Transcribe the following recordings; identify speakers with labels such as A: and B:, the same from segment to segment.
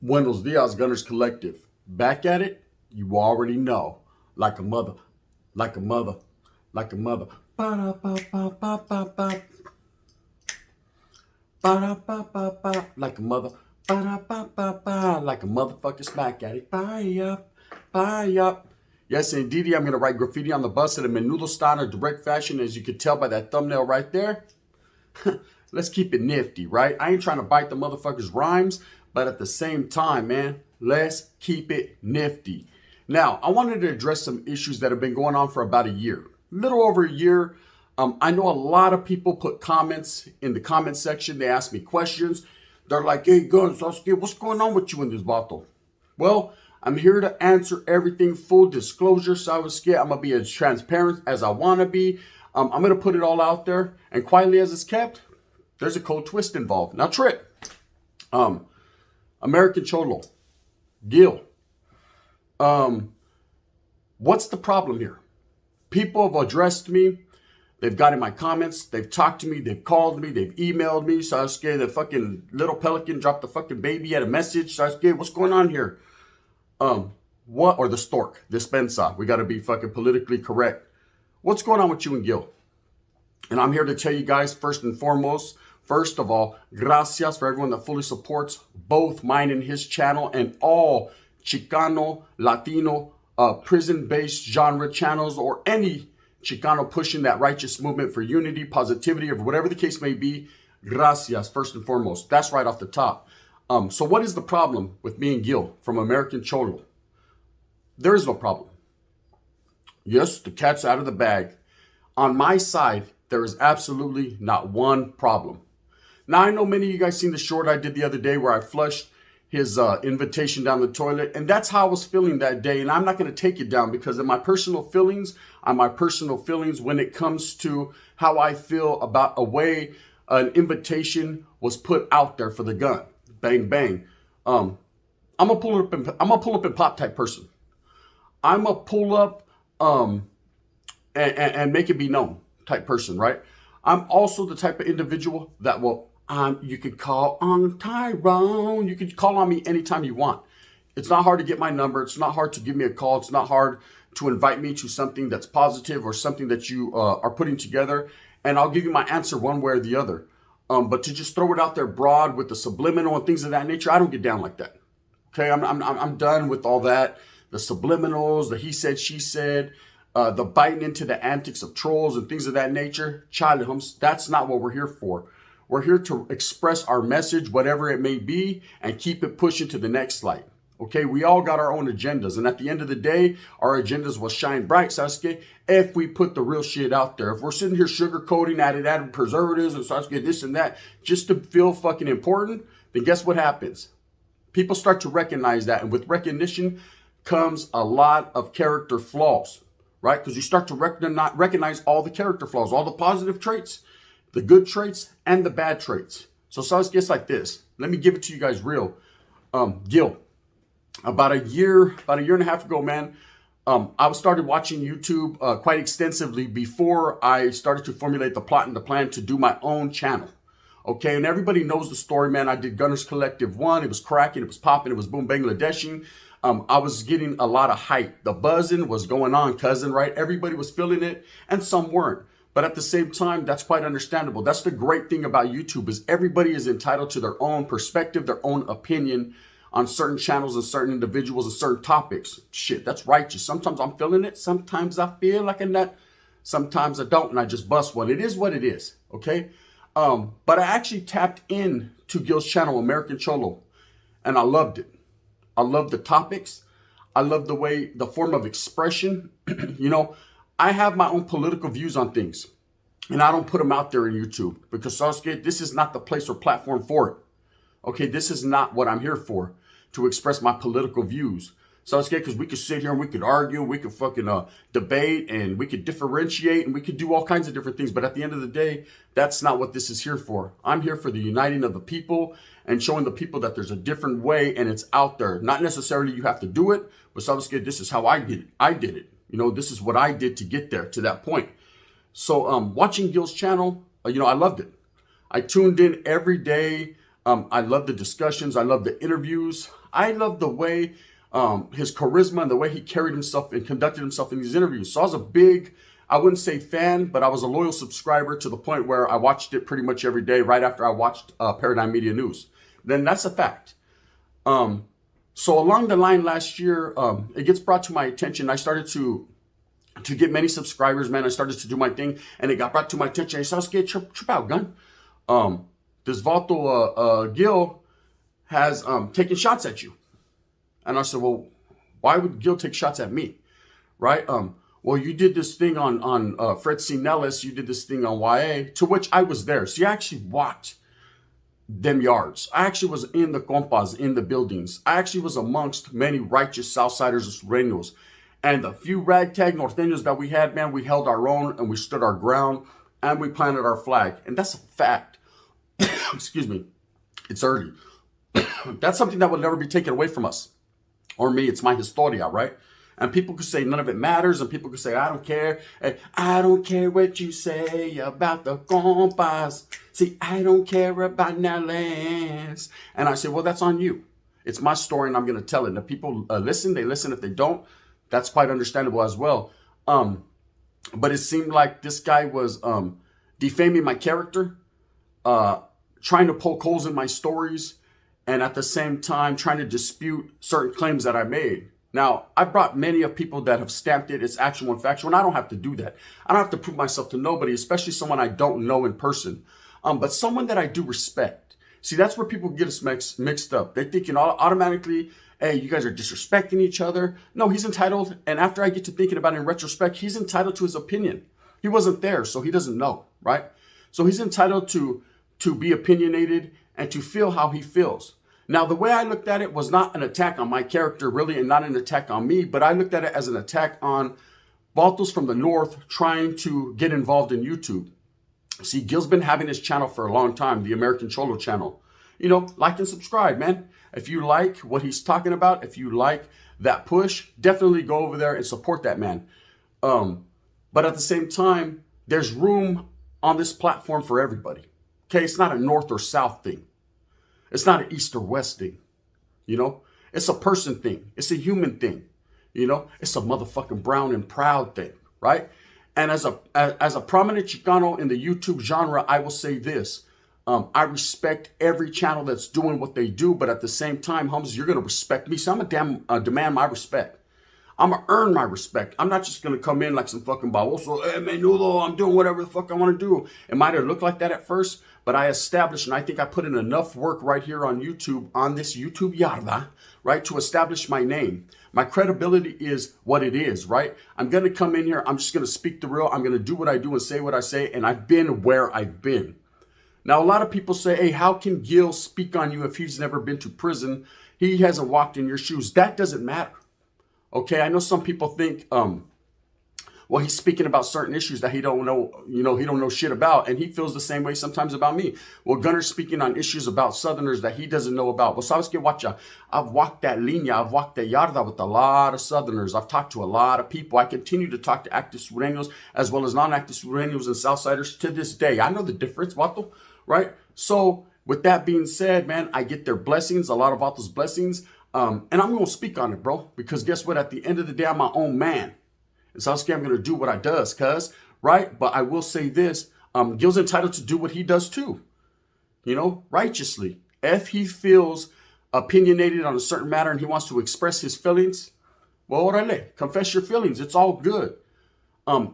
A: Buenos dias, Gunners Collective. Back at it, you already know. Like a mother, like a mother, like a mother. Ba-da-ba-ba-ba-ba-ba. Ba-da-ba-ba-ba. Like a mother. Ba-da-ba-ba-ba. Like a motherfucker smack at it. Bye up, bye up. Yes, indeed, I'm going to write graffiti on the bus in a menudo style or direct fashion, as you can tell by that thumbnail right there. Let's keep it nifty, right? I ain't trying to bite the motherfucker's rhymes, but at the same time, man, let's keep it nifty. Now, I wanted to address some issues that have been going on for about a year, little over a year. I know a lot of people put comments in the comment section. They ask me questions. They're like, hey, Guns, what's going on with you in this bottle? Well, I'm here to answer everything, full disclosure. So I'm going to be as transparent as I want to be. I'm going to put it all out there. And quietly as it's kept, there's a cold twist involved. Now, Trip, American Cholo, Gil, what's the problem here? People have addressed me. They've got in my comments. They've talked to me. They've called me. They've emailed me. Sasuke, the fucking little pelican dropped the fucking baby at a message. Sasuke, what's going on here? Or the stork, dispensa. We got to be fucking politically correct. What's going on with you and Gil? And I'm here to tell you guys, first and foremost, first of all, gracias for everyone that fully supports both mine and his channel and all Chicano, Latino, prison-based genre channels, or any Chicano pushing that righteous movement for unity, positivity, or whatever the case may be. Gracias, first and foremost. That's right off the top. So what is the problem with me and Gil from American Cholo? There is no problem. Yes, the cat's out of the bag. On my side, there is absolutely not one problem. Now, I know many of you guys seen the short I did the other day where I flushed his invitation down the toilet. And that's how I was feeling that day. And I'm not going to take it down because of my personal feelings when it comes to how I feel about a way an invitation was put out there for the gun. Bang, bang. I'm a pull up and pop type person. I'm a pull up and make it be known type person, right? I'm also the type of individual that will, you could call on Tyrone. You could call on me anytime you want. It's not hard to get my number. It's not hard to give me a call. It's not hard to invite me to something that's positive or something that you are putting together. And I'll give you my answer one way or the other. But to just throw it out there broad with the subliminal and things of that nature, I don't get down like that. Okay, I'm done with all that. The subliminals, the he said, she said, the biting into the antics of trolls and things of that nature. Child homes, that's not what we're here for. We're here to express our message, whatever it may be, and keep it pushing to the next light. Okay, we all got our own agendas. And at the end of the day, our agendas will shine bright, Sasuke, if we put the real shit out there. If we're sitting here sugarcoating, adding preservatives and Sasuke this and that, just to feel fucking important, then guess what happens? People start to recognize that. And with recognition comes a lot of character flaws, right? Because you start to recognize all the character flaws, all the positive traits, the good traits, and the bad traits. So Sasuke, it's like this. Let me give it to you guys real. Gil. About a year and a half ago, man, I started watching YouTube quite extensively before I started to formulate the plot and the plan to do my own channel. Okay, and everybody knows the story, man. I did Gunners Collective 1. It was cracking. It was popping. It was boom Bangladeshing. I was getting a lot of hype. The buzzing was going on, cousin, right? Everybody was feeling it, and some weren't. But at the same time, that's quite understandable. That's the great thing about YouTube is everybody is entitled to their own perspective, their own opinion on certain channels and certain individuals and certain topics. Shit, that's righteous. Sometimes I'm feeling it. Sometimes I feel like a nut. Sometimes I don't, and I just bust one. It is what it is, okay? But I actually tapped in to Gil's channel, American Cholo, and I loved it. I love the topics. I love the way, the form of expression. You know, I have my own political views on things, and I don't put them out there in YouTube because, Sasuke, this is not the place or platform for it. Okay, this is not what I'm here for, to express my political views. Sasuke, because we could sit here and we could argue, we could fucking debate, and we could differentiate, and we could do all kinds of different things. But at the end of the day, that's not what this is here for. I'm here for the uniting of the people and showing the people that there's a different way and it's out there. Not necessarily you have to do it, but Sasuke, this is how I did it. I did it. You know, this is what I did to get there, to that point. So watching Gil's channel, you know, I loved it. I tuned in every day. I love the discussions. I love the interviews. I love the way his charisma and the way he carried himself and conducted himself in these interviews. So I was a big, I wouldn't say fan, but I was a loyal subscriber to the point where I watched it pretty much every day right after I watched Paradigm Media News. Then that's a fact. So along the line last year, it gets brought to my attention. I started to get many subscribers, man. I started to do my thing, and it got brought to my attention. I said, "Scared, trip out, gun. This Vato Gil has taken shots at you." And I said, "Well, why would Gil take shots at me, right? Well, you did this thing on Fred C. Nellis. You did this thing on YA, to which I was there. So you actually walked them yards. I actually was in the compas, in the buildings. I actually was amongst many righteous Southsiders and Sureños. And the few ragtag Norteños that we had, man, we held our own and we stood our ground and we planted our flag. And that's a fact." Excuse me. It's early. That's something that will never be taken away from us. Or me, it's my historia, right? And people could say none of it matters, and people could say, "I don't care. Hey, I don't care what you say about the compas. See, I don't care about Nellis." And I say, well, that's on you. It's my story, and I'm going to tell it. And if people listen, they listen. If they don't, that's quite understandable as well. But it seemed like this guy was defaming my character, trying to poke holes in my stories, and at the same time trying to dispute certain claims that I made. Now, I've brought many of people that have stamped it. It's actual and factual, and I don't have to do that. I don't have to prove myself to nobody, especially someone I don't know in person, but someone that I do respect. See, that's where people get us mixed up. They think, automatically, hey, you guys are disrespecting each other. No, he's entitled, and after I get to thinking about it in retrospect, he's entitled to his opinion. He wasn't there, so he doesn't know, right? So he's entitled to be opinionated and to feel how he feels. Now, the way I looked at it was not an attack on my character, really, and not an attack on me, but I looked at it as an attack on Baltos from the North trying to get involved in YouTube. See, Gil's been having his channel for a long time, the American Cholo channel. Like and subscribe, man. If you like what he's talking about, if you like that push, definitely go over there and support that man. But at the same time, there's room on this platform for everybody. Okay, it's not a North or South thing. It's not an East or West thing, It's a person thing. It's a human thing, It's a motherfucking brown and proud thing, right? And as a prominent Chicano in the YouTube genre, I will say this. I respect every channel that's doing what they do, but at the same time, Hummus, you're going to respect me. So I'm going to demand my respect. I'm going to earn my respect. I'm not just going to come in like some fucking baboso. Hey, menudo, I'm doing whatever the fuck I want to do. It might have looked like that at first, but I established, and I think I put in enough work right here on YouTube, on this YouTube yarda, right, to establish my name. My credibility is what it is, right? I'm going to come in here. I'm just going to speak the real. I'm going to do what I do and say what I say, and I've been where I've been. Now, a lot of people say, hey, how can Gil speak on you if he's never been to prison? He hasn't walked in your shoes. That doesn't matter. Okay, I know some people think, well, he's speaking about certain issues that he don't know, he don't know shit about, and he feels the same way sometimes about me. Well, Gunner's speaking on issues about Southerners that he doesn't know about. Well, sabes que, watcha, I've walked that linea, I've walked that yarda with a lot of Southerners. I've talked to a lot of people. I continue to talk to active Sureños as well as non-active Sureños and Southsiders to this day. I know the difference, vato, right? So with that being said, man, I get their blessings, a lot of Vato's blessings. And I'm going to speak on it, bro, because guess what? At the end of the day, I'm my own man. And so I'm going to do what I does, right? But I will say this, Gil's entitled to do what he does too, righteously. If he feels opinionated on a certain matter and he wants to express his feelings, well, orale, confess your feelings. It's all good.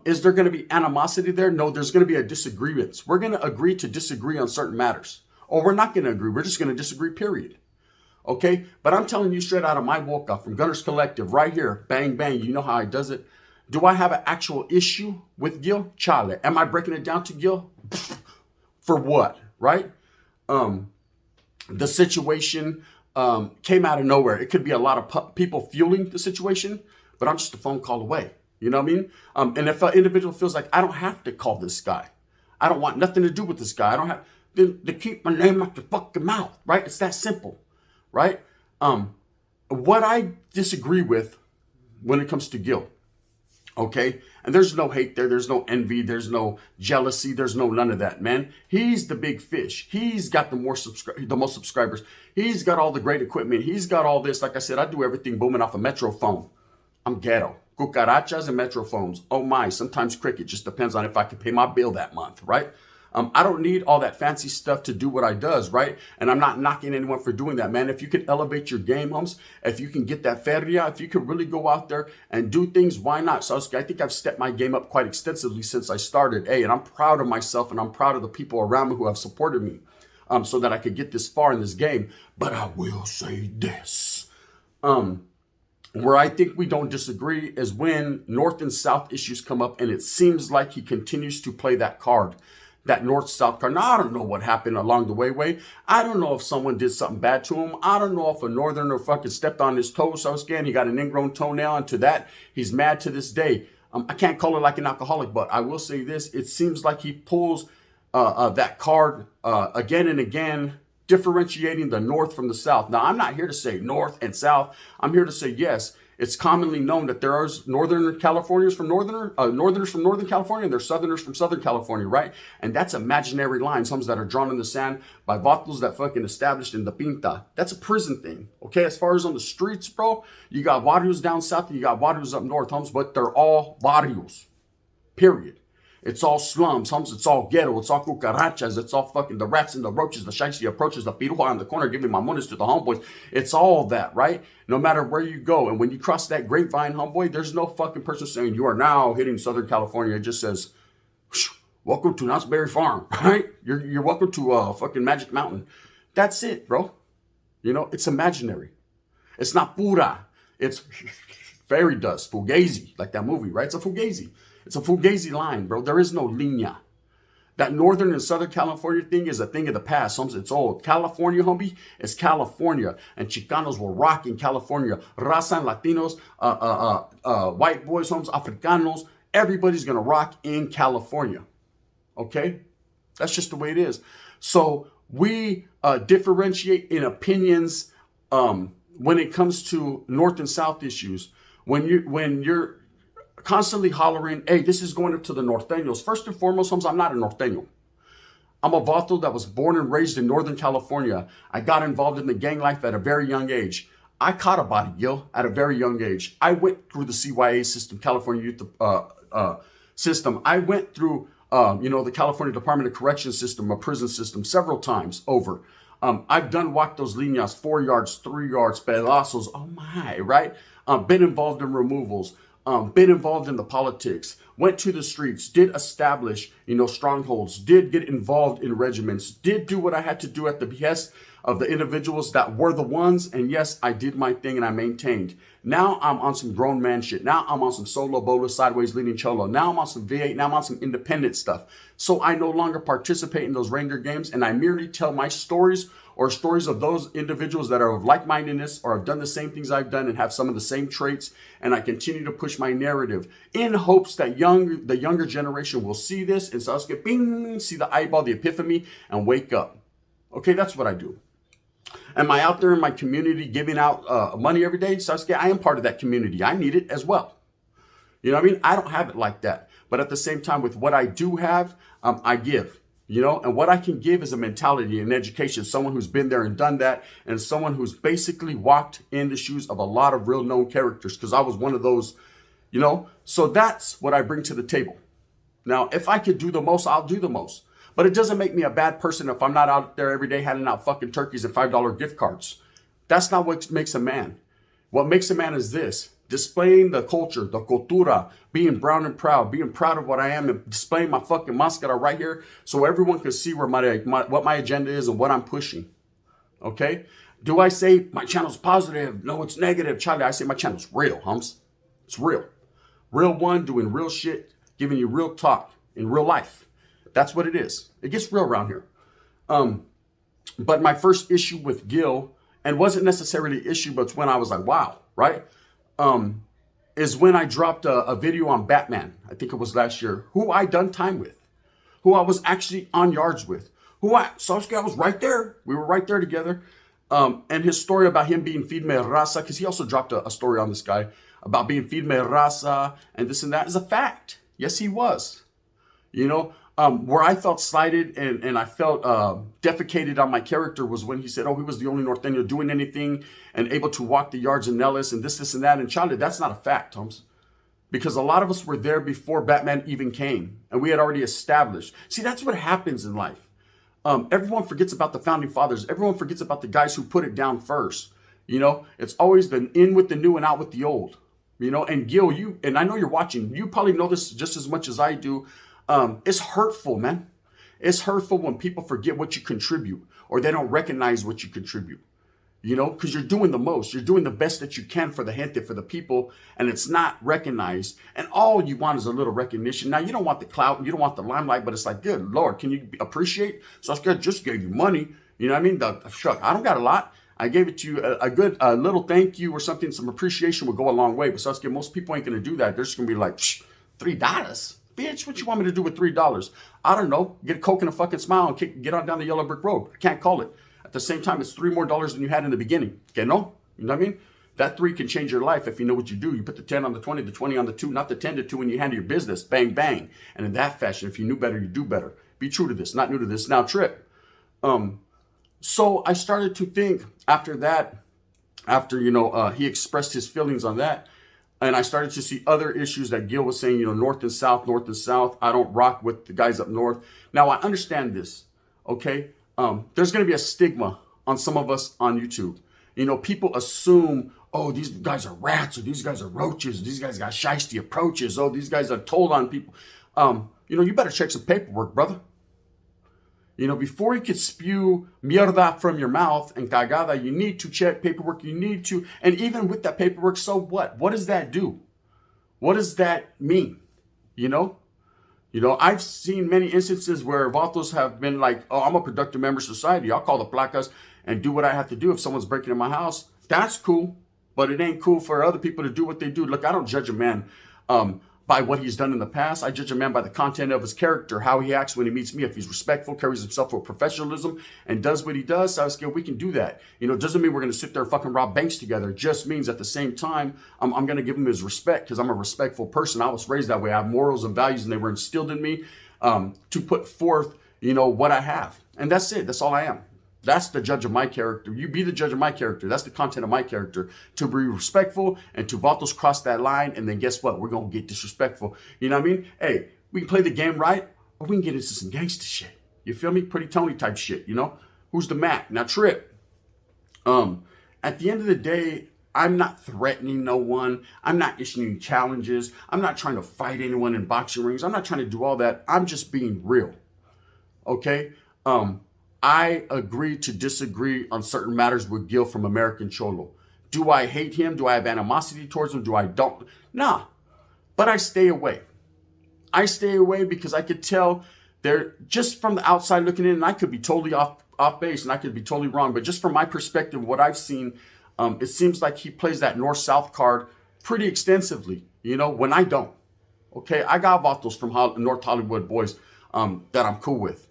A: Is there going to be animosity there? No, there's going to be a disagreement. We're going to agree to disagree on certain matters. Or we're not going to agree. We're just going to disagree, period. Okay, but I'm telling you straight out of my boca from Gunner's Collective right here, bang, bang, you know how I does it. Do I have an actual issue with Gil? Chale. Am I breaking it down to Gil? For what, right? The situation came out of nowhere. It could be a lot of people fueling the situation, but I'm just a phone call away. You know what I mean? And if an individual feels like I don't have to call this guy, I don't want nothing to do with this guy, I don't have to keep my name out the fucking mouth, right? It's that simple. Right? What I disagree with when it comes to Gil, Okay? And there's no hate there. There's no envy. There's no jealousy. There's no none of that, man. He's the big fish. He's got the most subscribers. He's got all the great equipment. He's got all this. Like I said, I do everything booming off a Metro phone. I'm ghetto. Cucarachas and Metro phones. Oh my, sometimes cricket. Just depends on if I can pay my bill that month, right? I don't need all that fancy stuff to do what I does, right? And I'm not knocking anyone for doing that, man. If you can elevate your game, homes, if you can get that feria, if you can really go out there and do things, why not? So I think I've stepped my game up quite extensively since I started. Hey, and I'm proud of myself and I'm proud of the people around me who have supported me so that I could get this far in this game. But I will say this. Where I think we don't disagree is when North and South issues come up, and it seems like he continues to play that card. That North-South card. Now, I don't know what happened along the way. I don't know if someone did something bad to him. I don't know if a Northerner fucking stepped on his toes. So again, he got an ingrown toenail, and to that, he's mad to this day. I can't call it like an alcoholic, but I will say this. It seems like he pulls that card again and again, differentiating the North from the South. Now, I'm not here to say North and South. I'm here to say, yes, it's commonly known that there are Northern Californians from Northerners from Northern California, and there's Southerners from Southern California, right? And that's imaginary lines, some that are drawn in the sand by vatos that fucking established in the Pinta. That's a prison thing, okay? As far as on the streets, bro, you got barrios down south and you got barrios up north, homes, but they're all barrios, period. It's all slums, homes. It's all ghetto. It's all cucarachas. It's all fucking the rats and the roaches, the shiesty approaches, the piruja on the corner giving my monies to the homeboys. It's all that, right? No matter where you go. And when you cross that grapevine, homeboy, there's no fucking person saying you are now hitting Southern California. It just says, welcome to Knott's Berry Farm, right? You're welcome to fucking Magic Mountain. That's it, bro. You know, it's imaginary. It's not pura. It's fairy dust, fugazi, like that movie, right? It's a fugazi. It's a fugazi line, bro. There is no linea. That Northern and Southern California thing is a thing of the past. It's old. California, homie, is California. And Chicanos will rock in California. Raza and Latinos, white boys, homes, Africanos, everybody's going to rock in California. Okay? That's just the way it is. So we differentiate in opinions when it comes to North and South issues. When you're constantly hollering, hey, this is going up to the Norteños. First and foremost, I'm not a Norteño. I'm a vato that was born and raised in Northern California. I got involved in the gang life at a very young age. I caught a body, Gil, at a very young age. I went through the CYA system, California Youth system. I went through, the California Department of Corrections system, a prison system, several times over. I've done walk those líneas, 4 yards, 3 yards, pedazos, oh my, right? Been involved in removals. Been involved in the politics, went to the streets, did establish, strongholds, did get involved in regiments, did do what I had to do at the behest of the individuals that were the ones. And yes, I did my thing and I maintained. Now I'm on some grown man shit. Now I'm on some solo bolo, sideways leaning cholo. Now I'm on some V8. Now I'm on some independent stuff. So I no longer participate in those Ranger games, and I merely tell my stories or stories of those individuals that are of like-mindedness or have done the same things I've done and have some of the same traits. And I continue to push my narrative in hopes that the younger generation will see this and so bing, see the eyeball, the epiphany, and wake up. Okay, that's what I do. Am I out there in my community giving out money every day? Sasuke, I am part of that community. I need it as well. You know what I mean? I don't have it like that. But at the same time, with what I do have, I give. And what I can give is a mentality and education, someone who's been there and done that, and someone who's basically walked in the shoes of a lot of real known characters, because I was one of those, So that's what I bring to the table. Now, if I could do the most, I'll do the most. But it doesn't make me a bad person if I'm not out there every day handing out fucking turkeys and $5 gift cards. That's not what makes a man. What makes a man is this: displaying the culture, the cultura, being brown and proud, being proud of what I am, and displaying my fucking mascara right here so everyone can see where what my agenda is and what I'm pushing. Okay? Do I say my channel's positive? No, it's negative. Charlie, I say my channel's real, hums. It's real. Real one, doing real shit, giving you real talk in real life. That's what it is. It gets real around here. But my first issue with Gil, and wasn't necessarily an issue, but it's when I was like, wow, right? Is when I dropped a video on Batman. I think it was last year. Who I done time with. Who I was actually on yards with. Sasuke, I was right there. We were right there together. And his story about him being Firme Raza, because he also dropped a story on this guy about being Firme Raza and this and that, is a fact. Yes, he was. You know, where I felt slighted and I felt defecated on my character was when he said, oh, he was the only Norteño doing anything and able to walk the yards in Nellis and this and that. And Chale, that's not a fact, Holmes. Because a lot of us were there before Batman even came. And we had already established. See, that's what happens in life. Everyone forgets about the founding fathers. Everyone forgets about the guys who put it down first. You know, it's always been in with the new and out with the old. You know, and Gil, and I know you're watching. You probably know this just as much as I do. It's hurtful, man. It's hurtful when people forget what you contribute or they don't recognize what you contribute. You know, because you're doing the most. You're doing the best that you can for the gente, for the people, and it's not recognized. And all you want is a little recognition. Now, you don't want the clout, you don't want the limelight, but it's like, good Lord, can you appreciate? So I just gave you money. You know what I mean? Shuck, I don't got a lot. I gave it to you a good little thank you or something. Some appreciation would go a long way. But Sasuke, most people ain't going to do that. They're just going to be like, $3? Bitch, what you want me to do with $3? I don't know. Get a Coke and a fucking smile and get on down the yellow brick road. I can't call it. At the same time, it's $3 more than you had in the beginning. Okay, no? You know what I mean? That 3 can change your life if you know what you do. You put the 10 on the 20, the 20 on the 2, not the 10 to 2 when you handle your business. Bang, bang. And in that fashion, if you knew better, you do better. Be true to this, not new to this. Now, Trip. So I started to think after that, after, he expressed his feelings on that, and I started to see other issues that Gil was saying, north and south, north and south. I don't rock with the guys up north. Now, I understand this, okay? There's going to be a stigma on some of us on YouTube. People assume, oh, these guys are rats, or these guys are roaches, these guys got shiesty approaches, oh, these guys are told on people. You better check some paperwork, brother. Before you could spew mierda from your mouth and cagada, you need to check paperwork. You need to, and even with that paperwork, so what? What does that do? What does that mean? I've seen many instances where vatos have been like, oh, I'm a productive member of society. I'll call the placas and do what I have to do if someone's breaking in my house. That's cool, but it ain't cool for other people to do what they do. Look, I don't judge a man by what he's done in the past. I judge a man by the content of his character, how he acts when he meets me. If he's respectful, carries himself with professionalism, and does what he does, Sasuke, we can do that. Doesn't mean we're going to sit there and fucking rob banks together. It just means at the same time, I'm going to give him his respect because I'm a respectful person. I was raised that way. I have morals and values, and they were instilled in me to put forth, what I have. And that's it. That's all I am. That's the judge of my character. You be the judge of my character. That's the content of my character. To be respectful and to vatos cross that line, and then guess what? We're going to get disrespectful. You know what I mean? Hey, we can play the game right, or we can get into some gangster shit. You feel me? Pretty Tony type shit, Who's the Mac? Now, Trip. At the end of the day, I'm not threatening no one. I'm not issuing challenges. I'm not trying to fight anyone in boxing rings. I'm not trying to do all that. I'm just being real. Okay? I agree to disagree on certain matters with Gil from American Cholo. Do I hate him? Do I have animosity towards him? Do I don't? Nah, but I stay away. I stay away because I could tell they're just from the outside looking in, and I could be totally off base and I could be totally wrong. But just from my perspective, what I've seen, it seems like he plays that north-south card pretty extensively, when I don't. Okay, I got vatos from North Hollywood boys that I'm cool with,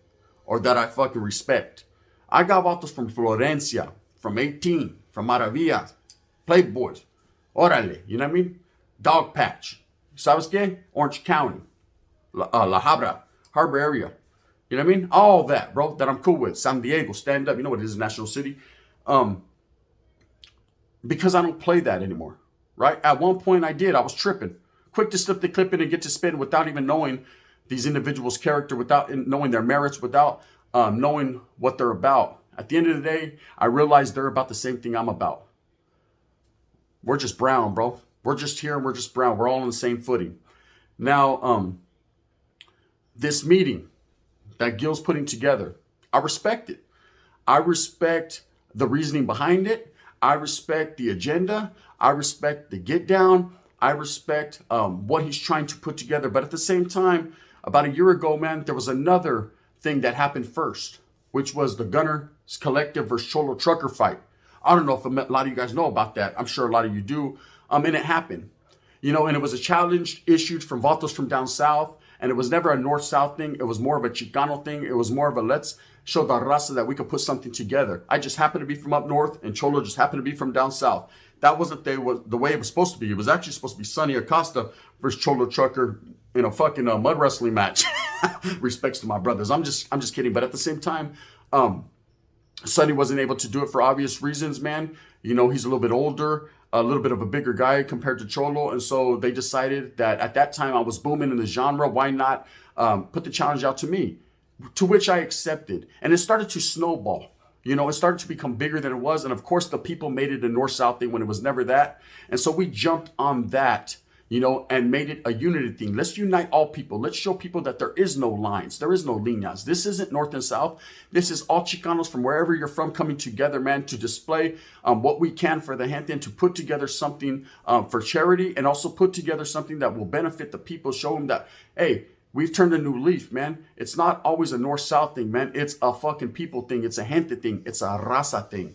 A: or that I fucking respect. I got vatos from Florencia, from 18, from Maravillas, Playboys, Orale, you know what I mean? Dog Patch, ¿sabes qué? Orange County, La Habra, Harbor area, you know what I mean? All that, bro, that I'm cool with. San Diego, stand up, you know what it is, National City. Because I don't play that anymore, right? At one point I did, I was tripping. Quick to slip the clip in and get to spin without even knowing these individuals' character, without knowing their merits, without knowing what they're about. At the end of the day, I realized they're about the same thing I'm about. We're just brown, bro. We're just here and we're just brown. We're all on the same footing. Now, this meeting that Gil's putting together, I respect it. I respect the reasoning behind it. I respect the agenda. I respect the get down. I respect what he's trying to put together. But at the same time, about a year ago, man, there was another thing that happened first, which was the Gunners Collective versus Cholo Trucker fight. I don't know if a lot of you guys know about that. I'm sure a lot of you do. And it happened. And it was a challenge issued from vatos from down south And it was never a north-south thing. It was more of a Chicano thing. It was more of a let's show the raza that we could put something together. I just happened to be from up north, and Cholo just happened to be from down south. That wasn't the way it was supposed to be. It was actually supposed to be Sonny Acosta versus Cholo Trucker in a fucking mud wrestling match. Respects to my brothers. I'm just kidding. But at the same time, Sonny wasn't able to do it for obvious reasons, man. You know, he's a little bit older, a little bit of a bigger guy compared to Cholo. And so they decided that at that time I was booming in the genre. Why not put the challenge out to me? To which I accepted. And it started to snowball. You know, it started to become bigger than it was. And of course, the people made it a north-south thing when it was never that. And so we jumped on that, you know, and made it a unity thing. Let's unite all people. Let's show people that there is no lines. There is no líneas. This isn't north and south. This is all Chicanos from wherever you're from coming together, man, to display what we can for the gente and to put together something for charity, and also put together something that will benefit the people, show them that, hey, we've turned a new leaf, man. It's not always a north-south thing, man. It's a fucking people thing. It's a gente thing. It's a raza thing.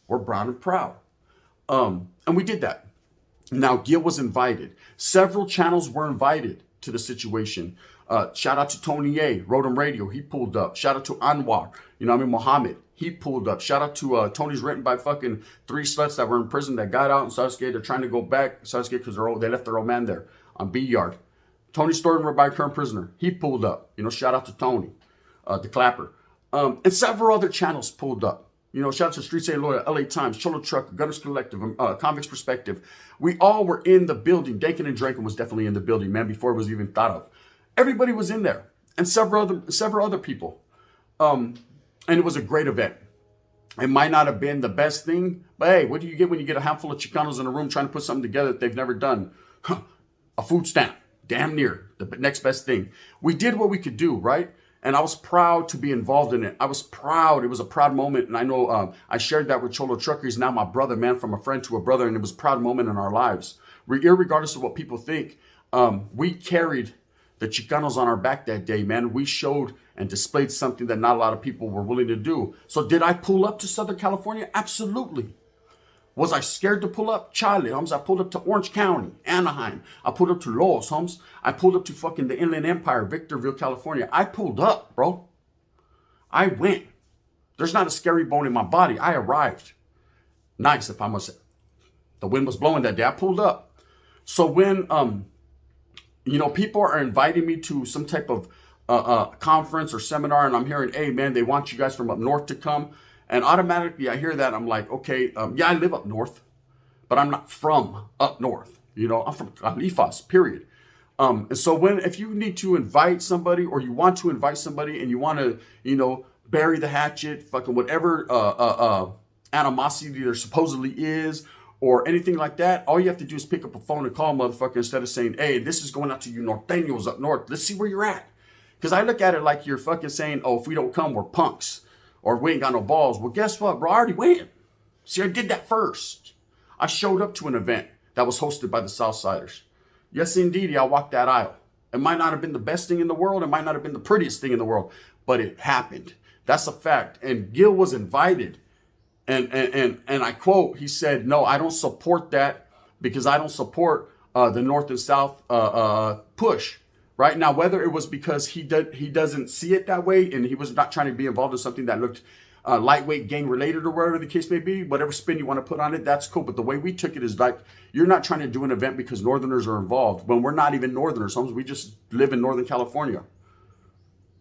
A: We're proud and proud. And we did that. Now, Gil was invited. Several channels were invited to the situation. Shout out to Tony A, Rodham Radio. He pulled up. Shout out to Anwar. You know, Muhammad. He pulled up. Shout out to Tony's written by fucking 3 sluts that were in prison that got out in Southgate. They're trying to go back Southgate because they left their old man there on B Yard. Tony Storton, by current prisoner. He pulled up. You know, shout out to Tony, the Clapper. And several other channels pulled up. You know, shout out to Streets A Lawyer, LA Times, Cholo Truck, Gunners Collective, Convicts Perspective. We all were in the building. Dankin and Drankin was definitely in the building, man, before it was even thought of. Everybody was in there, and several other people. And it was a great event. It might not have been the best thing, but hey, what do you get when you get a handful of Chicanos in a room trying to put something together that they've never done? A food stamp. Damn near the next best thing. We did what we could do, right? And I was proud to be involved in it. I was proud. It was a proud moment. And I know I shared that with Cholo Trucker. He's now my brother, man, from a friend to a brother. And it was a proud moment in our lives. Irregardless of what people think, we carried the Chicanos on our back that day, man. We showed and displayed something that not a lot of people were willing to do. So did I pull up to Southern California? Absolutely. Was I scared to pull up? Charlie, homes. I pulled up to Orange County, Anaheim. I pulled up to Los, homes. I pulled up to fucking the Inland Empire, Victorville, California. I pulled up, bro. I went. There's not a scary bone in my body. I arrived. Nice, if I must say. The wind was blowing that day. I pulled up. So when, you know, people are inviting me to some type of conference or seminar, and I'm hearing, hey, man, they want you guys from up north to come. And automatically I hear that. I'm like, okay, yeah, I live up north, but I'm not from up north. You know, I'm from Califas, period. And so if you need to invite somebody, or you want to invite somebody and you want to, you know, bury the hatchet, fucking whatever animosity there supposedly is, or anything like that, all you have to do is pick up a phone and call a motherfucker instead of saying, hey, this is going out to you norteños up north. Let's see where you're at. Because I look at it like you're fucking saying, oh, if we don't come, we're punks. Or we ain't got no balls. Well, guess what, bro? I already went. See, I did that first. I showed up to an event that was hosted by the Southsiders. Yes, indeed, I walked that aisle. It might not have been the best thing in the world. It might not have been the prettiest thing in the world. But it happened. That's a fact. And Gil was invited. And I quote, he said, no, I don't support that because I don't support the North and South push. Right now, whether it was because he doesn't see it that way and he was not trying to be involved in something that looked lightweight gang related or whatever the case may be, whatever spin you want to put on it, that's cool. But the way we took it is like, you're not trying to do an event because Northerners are involved when we're not even Northerners. We just live in Northern California.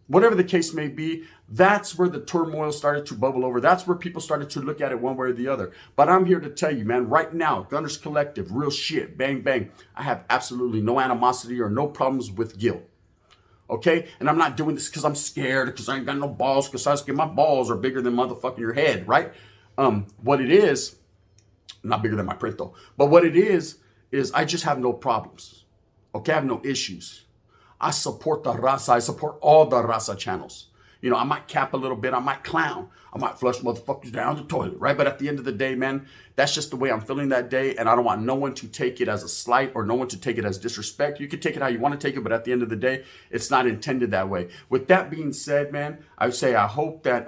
A: Whatever the case may be, that's where the turmoil started to bubble over. That's where people started to look at it one way or the other. But I'm here to tell you, man, right now, Gunners Collective, real shit, bang, bang. I have absolutely no animosity or no problems with Gil. Okay? And I'm not doing this because I'm scared, because I ain't got no balls, because my balls are bigger than motherfucking your head, right? What it is, not bigger than my print though, but what it is I just have no problems. Okay? I have no issues. I support the raza. I support all the raza channels. You know, I might cap a little bit. I might clown. I might flush motherfuckers down the toilet, right? But at the end of the day, man, That's just the way I'm feeling that day, and I don't want no one to take it as a slight or no one to take it as disrespect. You can take it how you want to take it, but at the end of the day, it's not intended that way. With that being said, man, I would say I hope that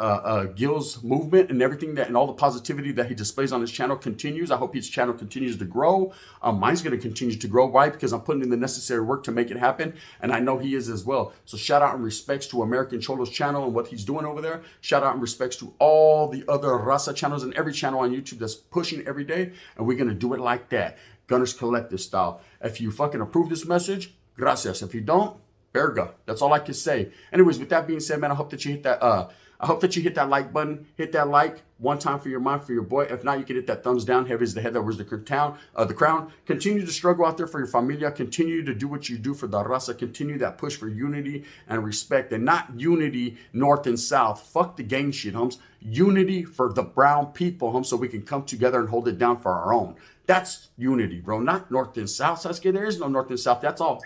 A: Gils movement and everything that and all the positivity that he displays on his channel continues. I hope his channel continues to grow. Mine's going to continue to grow. Why? Because I'm putting in the necessary work to make it happen, and I know he is as well. So shout out and respects to American Cholo's channel and what he's doing over there. Shout out and respects to all the other Raza channels and every channel on YouTube that's pushing every day, and we're gonna do it like that, Gunners Collective style. If you fucking approve this message, gracias. If you don't, verga. That's all I can say. Anyways, with that being said, man, I hope that you hit that like button. Hit that like one time for your mind, for your boy. If not, you can hit that thumbs down. Heavy is the head that wears the crown. Continue to struggle out there for your familia. Continue to do what you do for the raza. Continue that push for unity and respect, and not unity north and south. Fuck the gang shit, homes. Unity for the brown people, homes, so we can come together and hold it down for our own. That's unity, bro. Not north and south. Sasuke, there is no north and south. That's all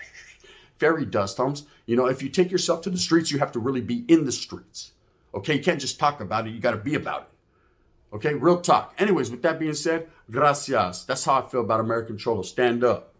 A: fairy dust, homes. You know, if you take yourself to the streets, you have to really be in the streets. Okay, you can't just talk about it. You got to be about it. Okay, real talk. Anyways, with that being said, gracias. That's how I feel about American Cholo. Stand up.